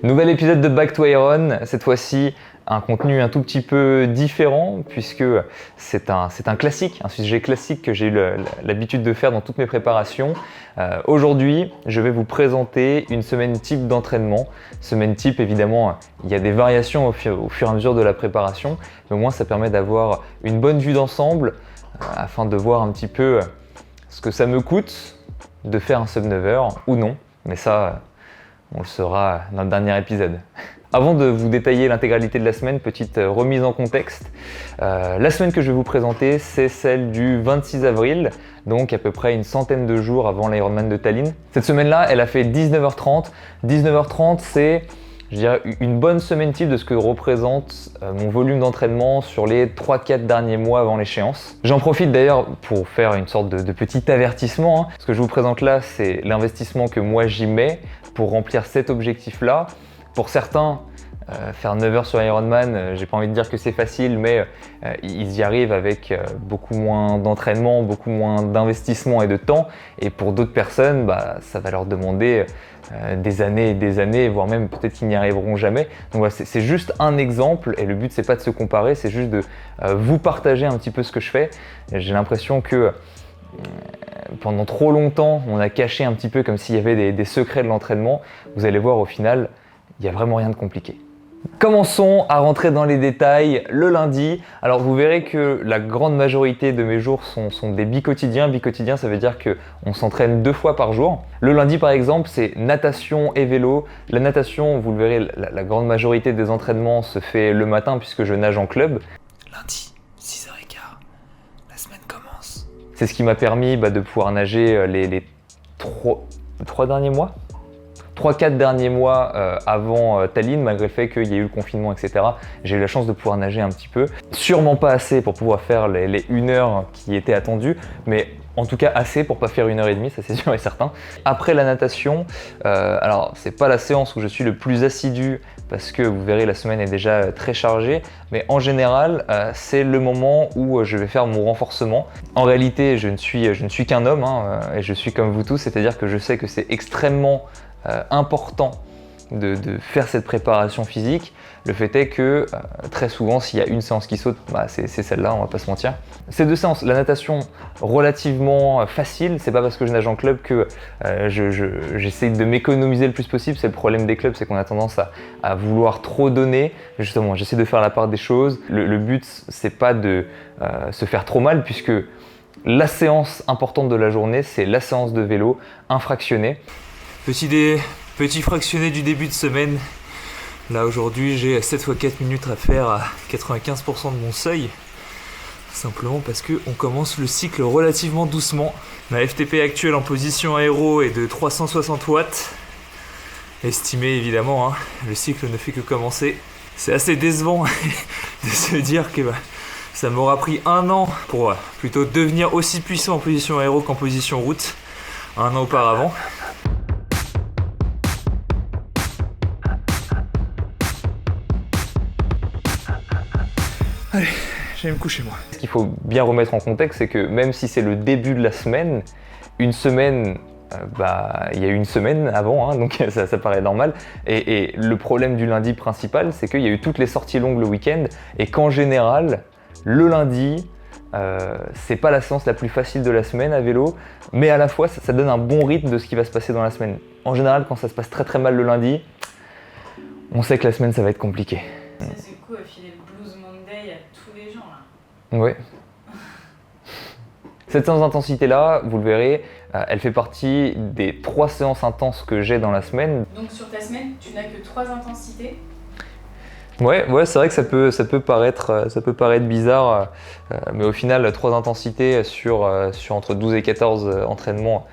Nouvel épisode de Back to Iron, cette fois-ci un contenu un tout petit peu différent puisque c'est un classique, un sujet classique que j'ai eu l'habitude de faire dans toutes mes préparations. Aujourd'hui, je vais vous présenter une semaine type d'entraînement. Semaine type, évidemment, il y a des variations au fur et à mesure de la préparation, mais au moins ça permet d'avoir une bonne vue d'ensemble afin de voir un petit peu ce que ça me coûte de faire un sub 9 heures ou non, mais ça, on le saura dans le dernier épisode. Avant de vous détailler l'intégralité de la semaine, petite remise en contexte. La semaine que je vais vous présenter, c'est celle du 26 avril, donc à peu près une centaine de jours avant l'Ironman de Tallinn. Cette semaine-là, elle a fait 19h30. 19h30, c'est, je dirais, une bonne semaine type de ce que représente mon volume d'entraînement sur les 3-4 derniers mois avant l'échéance. J'en profite d'ailleurs pour faire une sorte de petit avertissement. Ce que je vous présente là, c'est l'investissement que moi j'y mets pour remplir cet objectif-là. Pour certains, faire 9 heures sur Ironman, j'ai pas envie de dire que c'est facile, mais ils y arrivent avec beaucoup moins d'entraînement, beaucoup moins d'investissement et de temps. Et pour d'autres personnes, ça va leur demander des années et des années, voire même peut-être qu'ils n'y arriveront jamais. Donc voilà, c'est juste un exemple et le but c'est pas de se comparer, c'est juste de vous partager un petit peu ce que je fais. J'ai l'impression que pendant trop longtemps, on a caché un petit peu comme s'il y avait des secrets de l'entraînement. Vous allez voir au final, il n'y a vraiment rien de compliqué. Commençons à rentrer dans les détails le lundi. Alors vous verrez que la grande majorité de mes jours sont des biquotidiens. Biquotidiens, ça veut dire qu'on s'entraîne 2 fois par jour. Le lundi par exemple, c'est natation et vélo. La natation, vous le verrez, la grande majorité des entraînements se fait le matin puisque je nage en club. Lundi, 6h15, la semaine commence. C'est ce qui m'a permis de pouvoir nager les 3 derniers mois. 3-4 derniers mois avant Tallinn, malgré le fait qu'il y ait eu le confinement, etc. J'ai eu la chance de pouvoir nager un petit peu. Sûrement pas assez pour pouvoir faire les 1 heure qui étaient attendues, mais en tout cas assez pour pas faire 1h30, ça c'est sûr et certain. Après la natation, alors c'est pas la séance où je suis le plus assidu parce que vous verrez la semaine est déjà très chargée, mais en général c'est le moment où je vais faire mon renforcement. En réalité je ne suis qu'un homme et je suis comme vous tous, c'est-à-dire que je sais que c'est extrêmement important de faire cette préparation physique. Le fait est que très souvent s'il y a une séance qui saute, c'est celle-là, on va pas se mentir. Ces 2 séances, la natation relativement facile, c'est pas parce que je nage en club que j'essaie de m'économiser le plus possible. C'est le problème des clubs, c'est qu'on a tendance à vouloir trop donner. Justement, j'essaie de faire la part des choses. Le but c'est pas de se faire trop mal puisque la séance importante de la journée, c'est la séance de vélo, un fractionné. Petit fractionné du début de semaine. Là aujourd'hui j'ai 7 x 4 minutes à faire à 95% de mon seuil. Simplement parce qu'on commence le cycle relativement doucement. Ma FTP actuelle en position aéro est de 360 watts. Estimé évidemment, le cycle ne fait que commencer. C'est assez décevant de se dire que ça m'aura pris 1 an pour plutôt devenir aussi puissant en position aéro qu'en position route. 1 an auparavant. Allez, je vais me coucher moi. Ce qu'il faut bien remettre en contexte, c'est que même si c'est le début de la semaine, une semaine, il y a eu une semaine avant, donc ça paraît normal. Et le problème du lundi principal, c'est qu'il y a eu toutes les sorties longues le week-end et qu'en général, le lundi, c'est pas la séance la plus facile de la semaine à vélo, mais à la fois, ça donne un bon rythme de ce qui va se passer dans la semaine. En général, quand ça se passe très très mal le lundi, on sait que la semaine, ça va être compliqué. C'est du coup filer le Blues Monday à tous les gens là. Oui. Cette séance d'intensité-là, vous le verrez, elle fait partie des 3 séances intenses que j'ai dans la semaine. Donc sur ta semaine, tu n'as que 3 intensités? Ouais, c'est vrai que ça peut paraître bizarre, mais au final, 3 intensités sur entre 12 et 14 entraînements,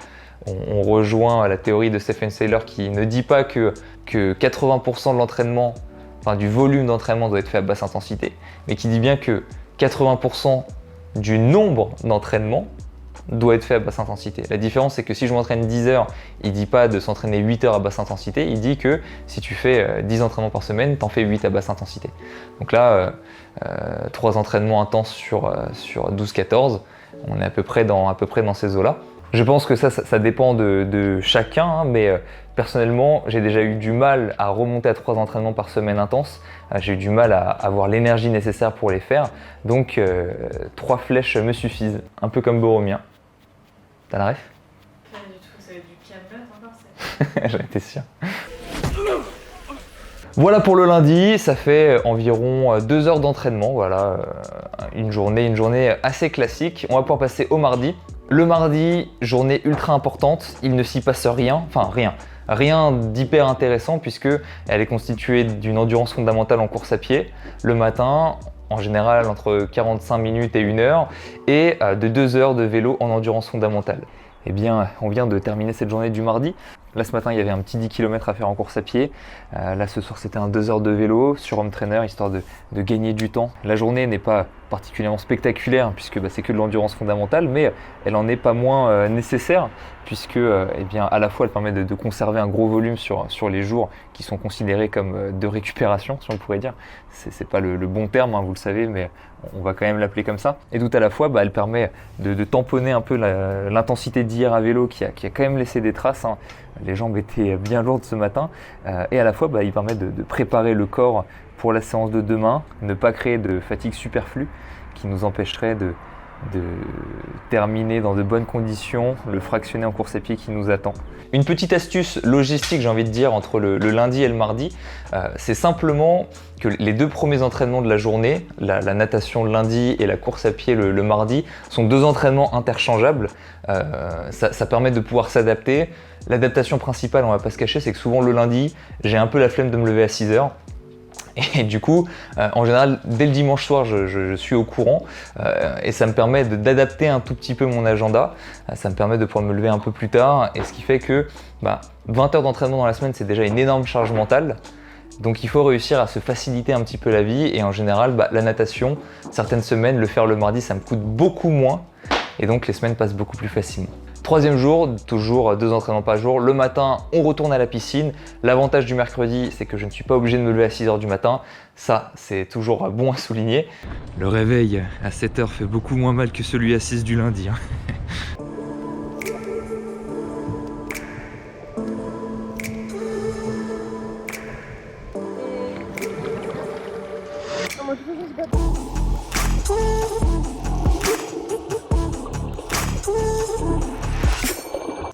on rejoint la théorie de Stephen Seiler qui ne dit pas que 80% de l'entraînement, enfin du volume d'entraînement doit être fait à basse intensité, mais qui dit bien que 80% du nombre d'entraînements doit être fait à basse intensité. La différence, c'est que si je m'entraîne 10 heures, il ne dit pas de s'entraîner 8 heures à basse intensité, il dit que si tu fais 10 entraînements par semaine, t'en fais 8 à basse intensité. Donc là, 3 entraînements intenses sur 12-14, on est à peu près dans ces eaux-là. Je pense que ça dépend de chacun, mais Personnellement, j'ai déjà eu du mal à remonter à 3 entraînements par semaine intenses. J'ai eu du mal à avoir l'énergie nécessaire pour les faire. Donc 3 flèches me suffisent, un peu comme Boromir. T'as la ref? Pas du tout, ça va être du camber encore, ça. J'en étais sûr. Voilà pour le lundi, ça fait environ 2 heures d'entraînement, voilà, une journée assez classique. On va pouvoir passer au mardi. Le mardi, journée ultra importante, il ne s'y passe rien, rien d'hyper intéressant puisque elle est constituée d'une endurance fondamentale en course à pied le matin, en général entre 45 minutes et 1 heure, et de 2 heures de vélo en endurance fondamentale. Eh bien, on vient de terminer cette journée du mardi. Là, ce matin, il y avait un petit 10 km à faire en course à pied. Là, ce soir, c'était un 2 heures de vélo sur home trainer, histoire de gagner du temps. La journée n'est pas particulièrement spectaculaire, puisque c'est que de l'endurance fondamentale, mais elle en est pas moins nécessaire, puisque eh bien, à la fois, elle permet de conserver un gros volume sur les jours qui sont considérés comme de récupération, si on pourrait dire. C'est pas le bon terme, hein, vous le savez, mais on va quand même l'appeler comme ça. Et tout à la fois, elle permet de tamponner un peu l'intensité d'hier à vélo qui a quand même laissé des traces, hein. Les jambes étaient bien lourdes ce matin. Et à la fois, il permet de préparer le corps pour la séance de demain, ne pas créer de fatigue superflue qui nous empêcherait de terminer dans de bonnes conditions le fractionné en course à pied qui nous attend. Une petite astuce logistique, j'ai envie de dire, entre le lundi et le mardi, c'est simplement que les 2 premiers entraînements de la journée, la natation le lundi et la course à pied le mardi, sont 2 entraînements interchangeables. Ça permet de pouvoir s'adapter. L'adaptation principale, on va pas se cacher, c'est que souvent le lundi, j'ai un peu la flemme de me lever à 6 heures. Et du coup, en général, dès le dimanche soir, je suis au courant et ça me permet d'adapter un tout petit peu mon agenda. Ça me permet de pouvoir me lever un peu plus tard et ce qui fait que 20 heures d'entraînement dans la semaine, c'est déjà une énorme charge mentale. Donc il faut réussir à se faciliter un petit peu la vie et en général, la natation, certaines semaines, le faire le mardi, ça me coûte beaucoup moins et donc les semaines passent beaucoup plus facilement. 3e jour, toujours 2 entraînements par jour. Le matin, on retourne à la piscine. L'avantage du mercredi, c'est que je ne suis pas obligé de me lever à 6 heures du matin. Ça, c'est toujours bon à souligner. Le réveil à 7 heures fait beaucoup moins mal que celui à 6 du lundi, hein.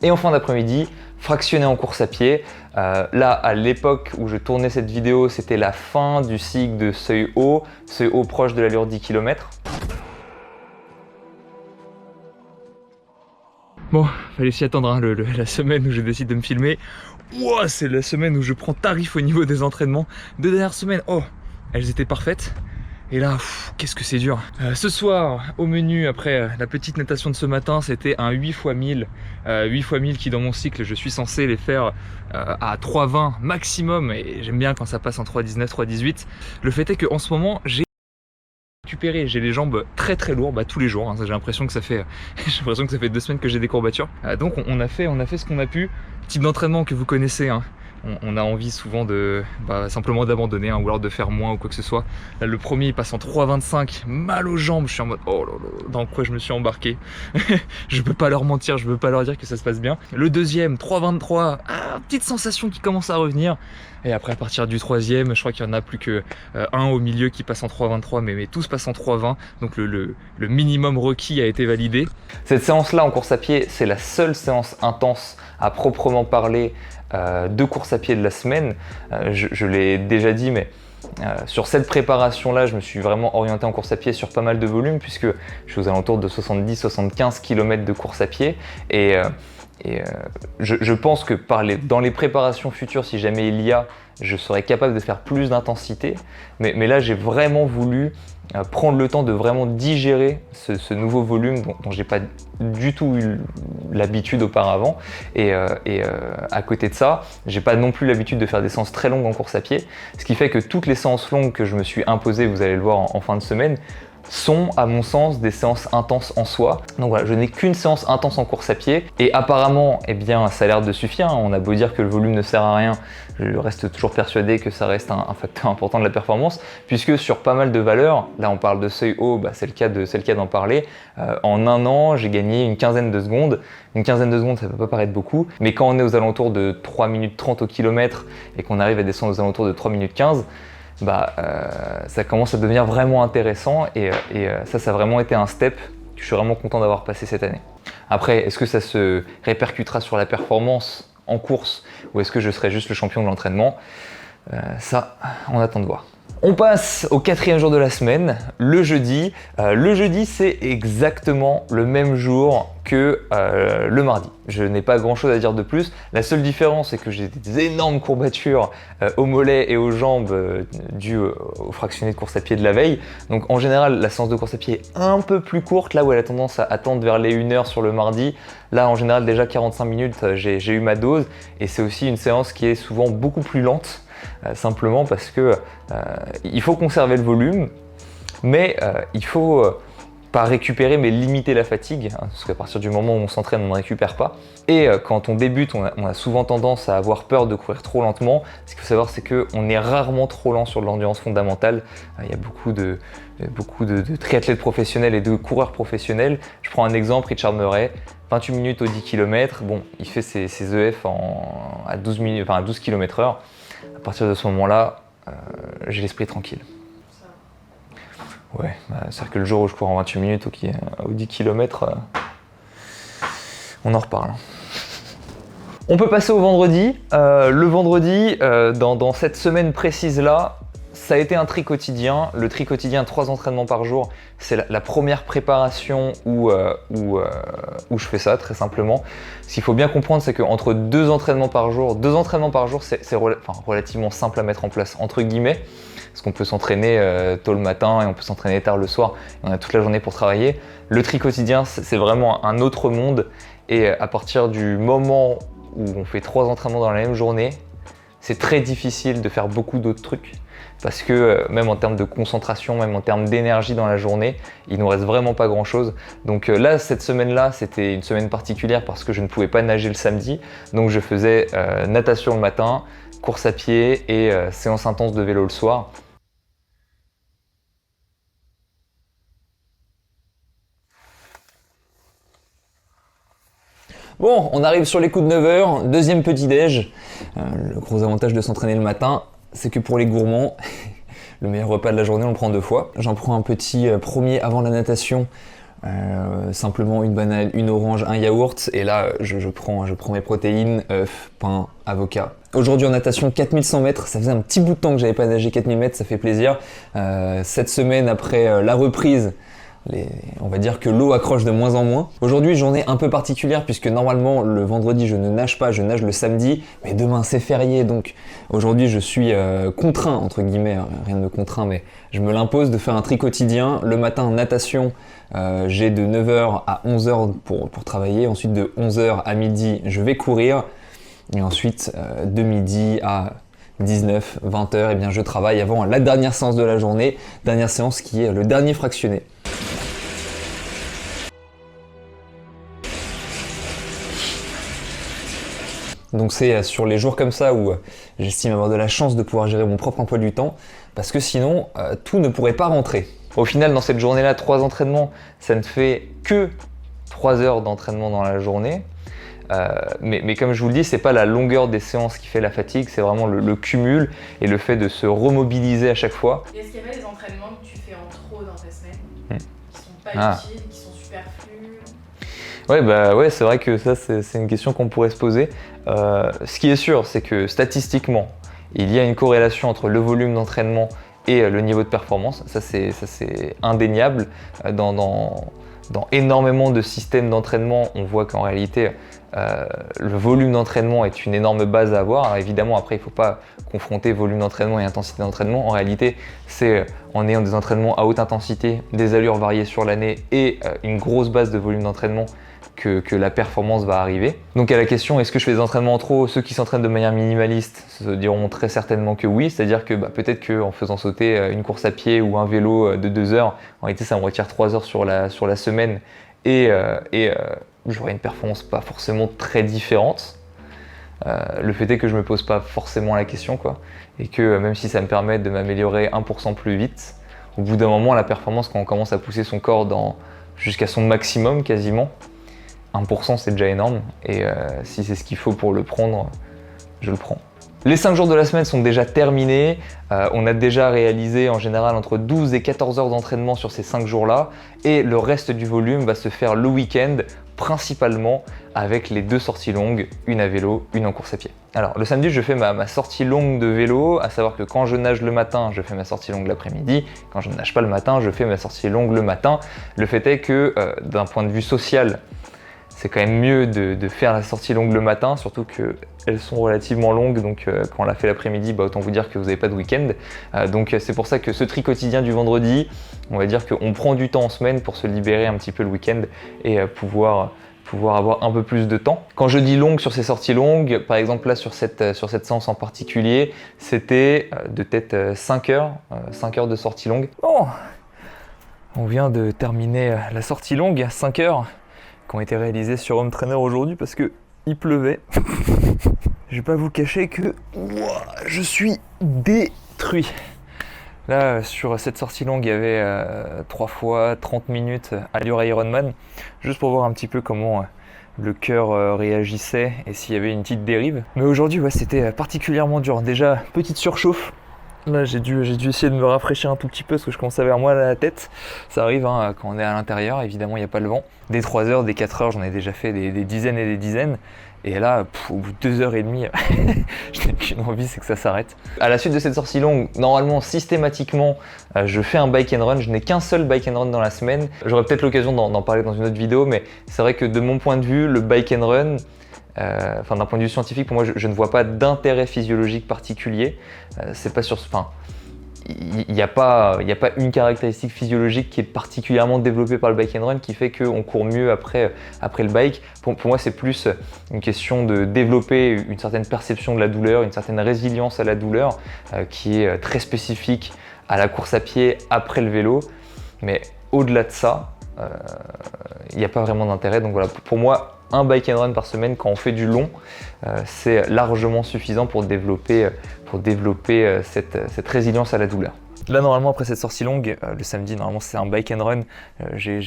Et en fin d'après-midi, fractionné en course à pied. Là, à l'époque où je tournais cette vidéo, c'était la fin du cycle de seuil haut proche de l'allure 10 km. Bon, fallait s'y attendre, hein, la semaine où je décide de me filmer. Wow, c'est la semaine où je prends tarif au niveau des entraînements. 2 dernières semaines, elles étaient parfaites. Et là, qu'est-ce que c'est dur. Ce soir, au menu, après la petite natation de ce matin, c'était un 8 x 1000. 8 x 1000 qui, dans mon cycle, je suis censé les faire à 3,20 maximum. Et j'aime bien quand ça passe en 3,19, 3,18. Le fait est qu'en ce moment, j'ai les jambes très lourdes tous les jours, hein. J'ai l'impression que ça fait 2 semaines que j'ai des courbatures. Donc on a fait ce qu'on a pu. Type d'entraînement que vous connaissez, hein. On a envie souvent de simplement d'abandonner, hein, ou alors de faire moins ou quoi que ce soit. Là, le premier il passe en 3,25, mal aux jambes, je suis en mode oh là là, dans quoi je me suis embarqué. Je peux pas leur mentir, je peux pas leur dire que ça se passe bien. Le deuxième, 3,23, petite sensation qui commence à revenir. Et après à partir du 3e, je crois qu'il y en a plus que un au milieu qui passe en 3,23, mais tous passent en 3,20. Donc le minimum requis a été validé. Cette séance-là en course à pied, c'est la seule séance intense à proprement parler de course à pied de la semaine. Je l'ai déjà dit, mais sur cette préparation-là, je me suis vraiment orienté en course à pied sur pas mal de volume, puisque je suis aux alentours de 70-75 km de course à pied. Et je pense que dans les préparations futures, si jamais il y a, je serais capable de faire plus d'intensité. Mais là, j'ai vraiment voulu prendre le temps de vraiment digérer ce nouveau volume dont j'ai pas du tout eu l'habitude auparavant. Et à côté de ça, j'ai pas non plus l'habitude de faire des séances très longues en course à pied. Ce qui fait que toutes les séances longues que je me suis imposées, vous allez le voir en fin de semaine, sont à mon sens des séances intenses en soi. Donc voilà, je n'ai qu'une séance intense en course à pied et apparemment, eh bien, ça a l'air de suffire. On a beau dire que le volume ne sert à rien, je reste toujours persuadé que ça reste un facteur important de la performance, puisque sur pas mal de valeurs, là on parle de seuil haut, c'est le cas d'en parler, en un an j'ai gagné une quinzaine de secondes. Une quinzaine de secondes, ça peut pas paraître beaucoup, mais quand on est aux alentours de 3 minutes 30 au kilomètre et qu'on arrive à descendre aux alentours de 3 minutes 15, ça commence à devenir vraiment intéressant et ça a vraiment été un step que je suis vraiment content d'avoir passé cette année. Après, est-ce que ça se répercutera sur la performance en course ou est-ce que je serai juste le champion de l'entraînement? Ça, on attend de voir. On passe au 4e jour de la semaine, le jeudi. Le jeudi, c'est exactement le même jour que le mardi. Je n'ai pas grand chose à dire de plus. La seule différence, c'est que j'ai des énormes courbatures aux mollets et aux jambes dues au fractionné de course à pied de la veille. Donc en général, la séance de course à pied est un peu plus courte, là où elle a tendance à attendre vers les 1 heure sur le mardi. Là, en général, déjà 45 minutes, j'ai eu ma dose. Et c'est aussi une séance qui est souvent beaucoup plus lente. Simplement parce que il faut conserver le volume, mais il faut pas récupérer mais limiter la fatigue, hein, parce qu'à partir du moment où on s'entraîne, on ne récupère pas. Et quand on débute, on a souvent tendance à avoir peur de courir trop lentement. Ce qu'il faut savoir, c'est qu'on est rarement trop lent sur de l'endurance fondamentale. Il y a beaucoup de triathlètes professionnels et de coureurs professionnels. Je prends un exemple, Richard Murray. 28 minutes au 10 km, bon, il fait ses EF à 12 km/h. À partir de ce moment-là, j'ai l'esprit tranquille. Ouais, c'est-à-dire que le jour où je cours en 28 minutes au 10 km, on en reparle. On peut passer au vendredi. Le vendredi, dans cette semaine précise-là, ça a été un tri quotidien. Le tri quotidien, 3 entraînements par jour, c'est la première préparation où je fais ça, très simplement. Ce qu'il faut bien comprendre, c'est qu'entre 2 entraînements par jour, c'est relativement simple à mettre en place, entre guillemets, parce qu'on peut s'entraîner tôt le matin et on peut s'entraîner tard le soir, et on a toute la journée pour travailler. Le tri quotidien, c'est vraiment un autre monde, et à partir du moment où on fait 3 entraînements dans la même journée, c'est très difficile de faire beaucoup d'autres trucs. Parce que même en termes de concentration, même en termes d'énergie dans la journée, il nous reste vraiment pas grand chose. Donc là, cette semaine-là, c'était une semaine particulière parce que je ne pouvais pas nager le samedi. Donc je faisais natation le matin, course à pied et séance intense de vélo le soir. Bon, on arrive sur les coups de 9h, deuxième petit-déj. Le gros avantage de s'entraîner le matin, c'est que pour les gourmands, le meilleur repas de la journée, on le prend 2 fois. J'en prends un petit premier avant la natation, simplement une banane, une orange, un yaourt. Et là, je prends mes protéines, œufs, pain, avocat. Aujourd'hui en natation, 4100 mètres, ça faisait un petit bout de temps que j'avais pas nagé 4000 mètres, ça fait plaisir. Cette semaine, après la reprise, on va dire que l'eau accroche de moins en moins. Aujourd'hui, journée un peu particulière puisque normalement le vendredi je ne nage pas, je nage le samedi, mais demain c'est férié, donc aujourd'hui je suis contraint, entre guillemets, rien de me contraint, mais je me l'impose de faire un tri quotidien. Le matin, natation, j'ai de 9h à 11h pour travailler, ensuite de 11h à midi je vais courir, et ensuite de midi à 19, 20h, eh bien je travaille avant la dernière séance de la journée, dernière séance qui est le dernier fractionné. Donc c'est sur les jours comme ça où j'estime avoir de la chance de pouvoir gérer mon propre emploi du temps, parce que sinon tout ne pourrait pas rentrer. Au final, dans cette journée-là, 3 entraînements, ça ne fait que 3 heures d'entraînement dans la journée. Mais comme je vous le dis, c'est pas la longueur des séances qui fait la fatigue, c'est vraiment le cumul et le fait de se remobiliser à chaque fois. Et est-ce qu'il y avait des entraînements que tu fais en trop dans ta semaine, qui sont pas utiles, qui sont superflus? Ouais, c'est vrai que ça, c'est une question qu'on pourrait se poser. Ce qui est sûr, c'est que statistiquement, il y a une corrélation entre le volume d'entraînement et le niveau de performance. Ça, c'est indéniable. Dans énormément de systèmes d'entraînement, on voit qu'en réalité, le volume d'entraînement est une énorme base à avoir. Alors évidemment, après, il ne faut pas confronter volume d'entraînement et intensité d'entraînement. En réalité, c'est en ayant des entraînements à haute intensité, des allures variées sur l'année et une grosse base de volume d'entraînement que la performance va arriver. Donc à la question est-ce que je fais des entraînements en trop, ceux qui s'entraînent de manière minimaliste se diront très certainement que oui, c'est-à-dire que peut-être qu'en faisant sauter une course à pied ou un vélo de 2 heures, en réalité ça me retire 3 heures sur la semaine et j'aurai une performance pas forcément très différente. Le fait est que je me pose pas forcément la question quoi, et que même si ça me permet de m'améliorer 1% plus vite, au bout d'un moment la performance quand on commence à pousser son corps jusqu'à son maximum quasiment, 1% c'est déjà énorme et si c'est ce qu'il faut pour le prendre, je le prends. Les 5 jours de la semaine sont déjà terminés, on a déjà réalisé en général entre 12 et 14 heures d'entraînement sur ces 5 jours-là et le reste du volume va se faire le week-end, principalement avec les 2 sorties longues, une à vélo, une en course à pied. Alors le samedi je fais ma sortie longue de vélo, à savoir que quand je nage le matin, je fais ma sortie longue l'après-midi, quand je ne nage pas le matin, je fais ma sortie longue le matin. Le fait est que d'un point de vue social, c'est quand même mieux de faire la sortie longue le matin, surtout qu'elles sont relativement longues, donc quand on la fait l'après-midi, autant vous dire que vous n'avez pas de week-end. Donc c'est pour ça que ce tri quotidien du vendredi, on va dire qu'on prend du temps en semaine pour se libérer un petit peu le week-end et pouvoir avoir un peu plus de temps. Quand je dis longue sur ces sorties longues, par exemple là sur cette séance en particulier, c'était de peut-être 5 heures de sortie longue. Bon, on vient de terminer la sortie longue, 5 heures, qui ont été réalisées sur Home Trainer aujourd'hui parce que il pleuvait. Je vais pas vous cacher que je suis détruit. Là, sur cette sortie longue, il y avait 3 fois 30 minutes allure Ironman, juste pour voir un petit peu comment le cœur réagissait et s'il y avait une petite dérive. Mais aujourd'hui, c'était particulièrement dur. Déjà, petite surchauffe. Là, j'ai dû essayer de me rafraîchir un tout petit peu parce que je commence à avoir mal à la tête. Ça arrive quand on est à l'intérieur, évidemment, il n'y a pas le vent. Des 3 heures, des 4 heures, j'en ai déjà fait des dizaines et des dizaines. Et là, au bout de 2h30, je n'ai qu'une envie, c'est que ça s'arrête. À la suite de cette sortie longue, normalement, systématiquement, je fais un bike and run. Je n'ai qu'un seul bike and run dans la semaine. J'aurai peut-être l'occasion d'en parler dans une autre vidéo, mais c'est vrai que de mon point de vue, le bike and run, d'un point de vue scientifique, pour moi, je ne vois pas d'intérêt physiologique particulier. C'est pas sur, il n'y a pas une caractéristique physiologique qui est particulièrement développée par le bike and run qui fait qu'on court mieux après le bike. Pour moi, c'est plus une question de développer une certaine perception de la douleur, une certaine résilience à la douleur qui est très spécifique à la course à pied après le vélo. Mais au-delà de ça, il n'y a pas vraiment d'intérêt. Donc voilà, pour moi, un bike and run par semaine quand on fait du long, c'est largement suffisant pour développer cette résilience à la douleur. Là normalement après cette sortie longue, le samedi normalement c'est un bike and run, j'ai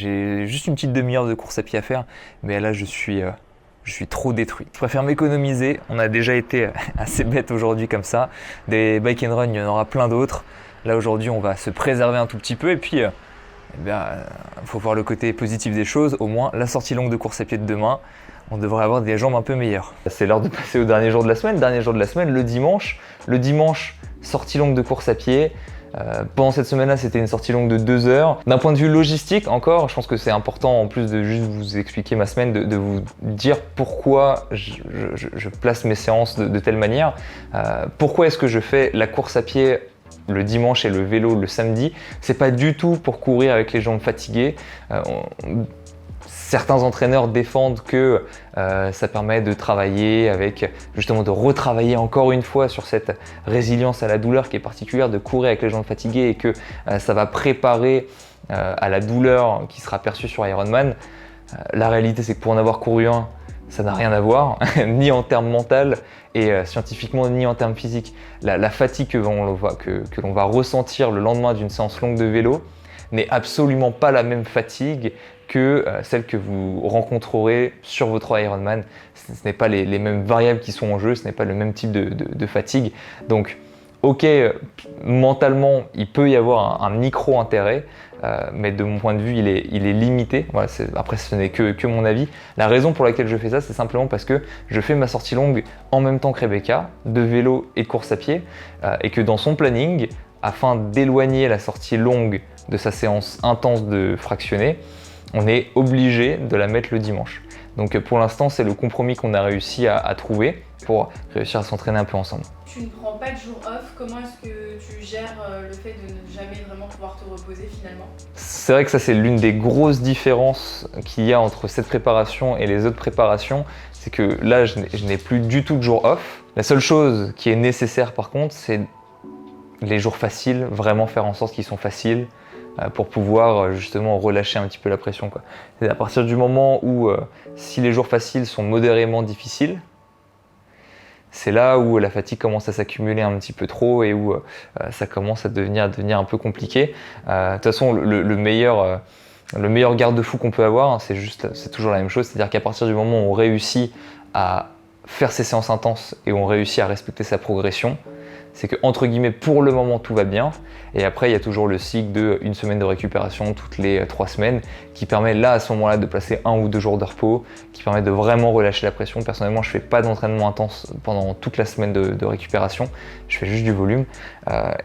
juste une petite demi-heure de course à pied à faire, mais là je suis trop détruit. Je préfère m'économiser, on a déjà été assez bête aujourd'hui comme ça, des bike and run il y en aura plein d'autres. Là aujourd'hui on va se préserver un tout petit peu et puis faut voir le côté positif des choses, au moins la sortie longue de course à pied de demain, on devrait avoir des jambes un peu meilleures. C'est l'heure de passer au dernier jour de la semaine, le dimanche. Le dimanche, sortie longue de course à pied. Pendant cette semaine-là, c'était une sortie longue de 2 heures. D'un point de vue logistique, encore, je pense que c'est important, en plus de juste vous expliquer ma semaine, de vous dire pourquoi je place mes séances de telle manière. Pourquoi est-ce que je fais la course à pied le dimanche et le vélo le samedi? C'est pas du tout pour courir avec les jambes fatiguées. Certains entraîneurs défendent que ça permet de travailler avec, justement de retravailler encore une fois sur cette résilience à la douleur qui est particulière, de courir avec les jambes fatiguées et que ça va préparer à la douleur qui sera perçue sur Ironman. La réalité c'est que pour en avoir couru un, ça n'a rien à voir, ni en termes mental et scientifiquement, ni en termes physiques. La fatigue que l'on va ressentir le lendemain d'une séance longue de vélo n'est absolument pas la même fatigue que celle que vous rencontrerez sur votre Ironman. Ce n'est pas les mêmes variables qui sont en jeu, ce n'est pas le même type de fatigue. Donc, ok, mentalement, il peut y avoir un micro-intérêt, mais de mon point de vue, il est limité. Voilà, après, ce n'est que mon avis. La raison pour laquelle je fais ça, c'est simplement parce que je fais ma sortie longue en même temps que Rebecca, de vélo et de course à pied, et que dans son planning, afin d'éloigner la sortie longue de sa séance intense de fractionné, on est obligé de la mettre le dimanche. Donc pour l'instant, c'est le compromis qu'on a réussi à trouver pour réussir à s'entraîner un peu ensemble. Tu ne prends pas de jour off, comment est-ce que tu gères le fait de ne jamais vraiment pouvoir te reposer finalement? C'est vrai que ça, c'est l'une des grosses différences qu'il y a entre cette préparation et les autres préparations. C'est que là, je n'ai plus du tout de jour off. La seule chose qui est nécessaire par contre, c'est les jours faciles, vraiment faire en sorte qu'ils sont faciles pour pouvoir justement relâcher un petit peu la pression, quoi. Et à partir du moment où si les jours faciles sont modérément difficiles, c'est là où la fatigue commence à s'accumuler un petit peu trop et où ça commence à devenir un peu compliqué. De toute façon, le meilleur garde-fou qu'on peut avoir, hein, c'est toujours la même chose, c'est-à-dire qu'à partir du moment où on réussit à faire ses séances intenses et où on réussit à respecter sa progression, c'est que entre guillemets pour le moment tout va bien, et après il y a toujours le cycle de une semaine de récupération toutes les 3 semaines qui permet là à ce moment-là de placer 1 ou 2 jours de repos, qui permet de vraiment relâcher la pression. Personnellement, je fais pas d'entraînement intense pendant toute la semaine de récupération, je fais juste du volume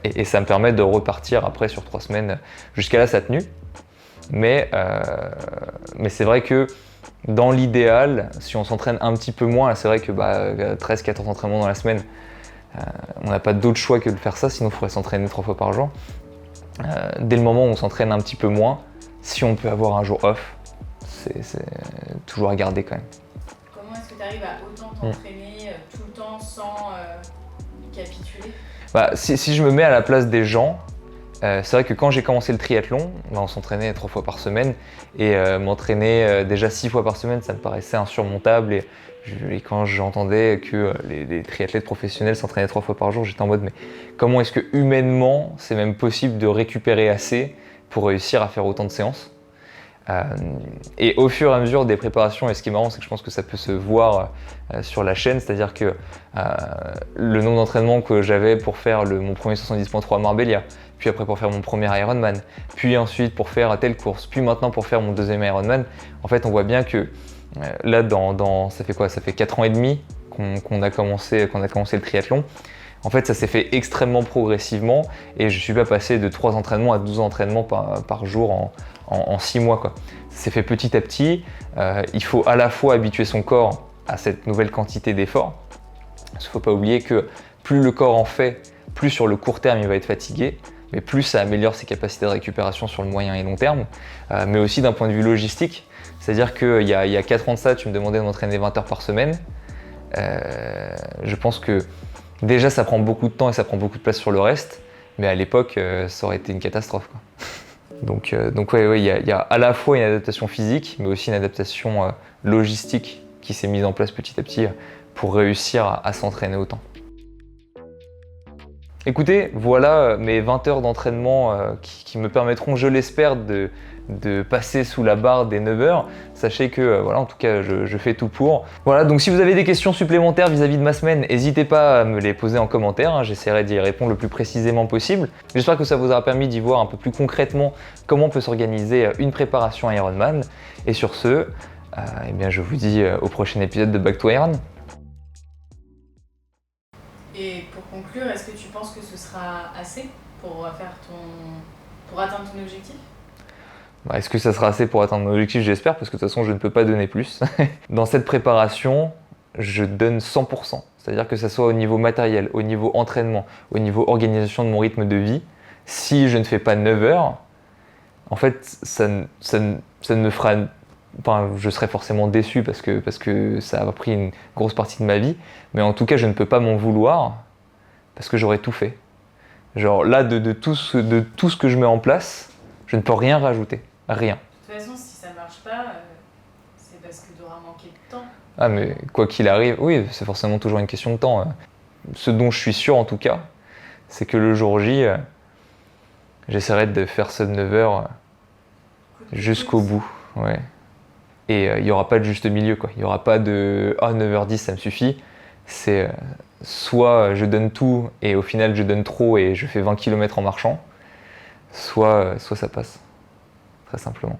et ça me permet de repartir après sur 3 semaines. Jusqu'à là ça a tenu, mais c'est vrai que dans l'idéal, si on s'entraîne un petit peu moins, c'est vrai que 13-14 entraînements dans la semaine, on n'a pas d'autre choix que de faire ça, sinon il faudrait s'entraîner 3 fois par jour. Dès le moment où on s'entraîne un petit peu moins, si on peut avoir un jour off, c'est toujours à garder quand même. Comment est-ce que tu arrives à autant t'entraîner tout le temps sans capituler? Si je me mets à la place des gens, c'est vrai que quand j'ai commencé le triathlon, on s'entraînait 3 fois par semaine et m'entraîner déjà 6 fois par semaine, ça me paraissait insurmontable. Et quand j'entendais que les triathlètes professionnels s'entraînaient 3 fois par jour, j'étais en mode mais comment est-ce que humainement c'est même possible de récupérer assez pour réussir à faire autant de séances? Et au fur et à mesure des préparations, et ce qui est marrant c'est que je pense que ça peut se voir sur la chaîne, c'est-à-dire que le nombre d'entraînements que j'avais pour faire mon premier 70.3 à Marbella, puis après pour faire mon premier Ironman, puis ensuite pour faire telle course, puis maintenant pour faire mon deuxième Ironman, en fait on voit bien que là, ça fait quoi? Ça fait 4 ans et demi qu'on a commencé le triathlon. En fait, ça s'est fait extrêmement progressivement et je suis pas passé de 3 entraînements à 12 entraînements par jour en 6 mois, quoi. Ça s'est fait petit à petit. Il faut à la fois habituer son corps à cette nouvelle quantité d'efforts. Il ne faut pas oublier que plus le corps en fait, plus sur le court terme il va être fatigué, mais plus ça améliore ses capacités de récupération sur le moyen et long terme, mais aussi d'un point de vue logistique. C'est-à-dire qu'il y a 4 ans de ça, tu me demandais de m'entraîner 20 heures par semaine. Je pense que déjà ça prend beaucoup de temps et ça prend beaucoup de place sur le reste, mais à l'époque ça aurait été une catastrophe, quoi. Donc ouais, il y a à la fois une adaptation physique, mais aussi une adaptation logistique qui s'est mise en place petit à petit pour réussir à s'entraîner autant. Écoutez, voilà mes 20 heures d'entraînement qui me permettront, je l'espère, de passer sous la barre des 9 heures. Sachez que, voilà, en tout cas, je fais tout pour. Voilà, donc si vous avez des questions supplémentaires vis-à-vis de ma semaine, n'hésitez pas à me les poser en commentaire, hein, j'essaierai d'y répondre le plus précisément possible. J'espère que ça vous aura permis d'y voir un peu plus concrètement comment on peut s'organiser une préparation Ironman. Et sur ce, eh bien, je vous dis au prochain épisode de Back to Iron. Et pour conclure, est-ce que tu penses que ce sera assez pour atteindre ton objectif? Est-ce que ça sera assez pour atteindre mon objectif? J'espère, parce que de toute façon, je ne peux pas donner plus. Dans cette préparation, je donne 100%. C'est-à-dire que ça soit au niveau matériel, au niveau entraînement, au niveau organisation de mon rythme de vie. Si je ne fais pas 9 heures, en fait, ça ne me fera... Enfin, je serais forcément déçu parce que ça a pris une grosse partie de ma vie. Mais en tout cas, je ne peux pas m'en vouloir parce que j'aurais tout fait. Genre là, de tout ce que je mets en place, je ne peux rien rajouter. Rien. De toute façon, si ça marche pas, c'est parce que tu auras manqué de temps. Ah, mais quoi qu'il arrive, oui, c'est forcément toujours une question de temps. Ce dont je suis sûr en tout cas, c'est que le jour J, j'essaierai de faire ça de 9 heures jusqu'au bout. Ouais. Et il n'y aura pas de juste milieu, quoi. Il n'y aura pas de 9h10 ça me suffit. C'est soit je donne tout et au final je donne trop et je fais 20 km en marchant, soit ça passe, très simplement.